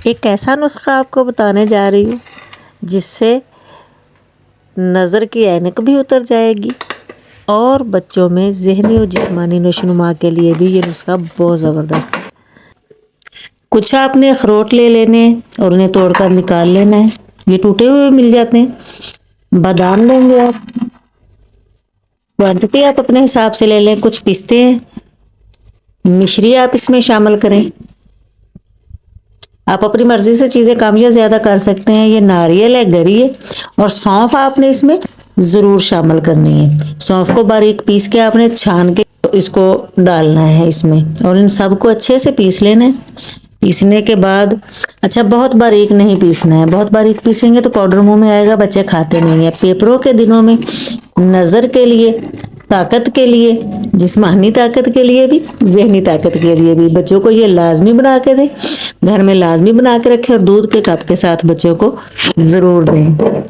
एक ऐसा नुस्खा आपको बताने जा रही हूँ जिससे नज़र की ऐनक भी उतर जाएगी और बच्चों में ज़हनी और जिस्मानी नशोनुमा के लिए भी ये नुस्खा बहुत ज़बरदस्त है। कुछ आपने अखरोट ले लेने और उन्हें तोड़कर निकाल लेना है। ये टूटे हुए मिल जाते हैं। बादाम लेंगे आप, क्वांटिटी आप अपने हिसाब से ले लें। कुछ पिस्ते हैं, मिश्री आप इसमें शामिल करें। आप अपनी मर्जी से चीज़ें कम या ज़्यादा कर सकते हैं। ये नारियल है, गरी है और सौंफ आपने इसमें ज़रूर शामिल करनी है। सौंफ को बारीक पीस के आपने छान के इसको डालना है इसमें और इन सबको अच्छे से पीस लेना है। पीसने के बाद अच्छा, बहुत बारीक नहीं पीसना है। बहुत बारीक पीसेंगे तो पाउडर मुंह में आएगा, बच्चे खाते नहीं है। पेपरों के दिनों में नज़र के लिए, ताकत के लिए, जिस्मानी ताकत के लिए भी, ज़हनी ताकत के लिए भी बच्चों को ये लाजमी बना के दें। घर में लाजमी बना के रखें और दूध के कप के साथ बच्चों को ज़रूर दें।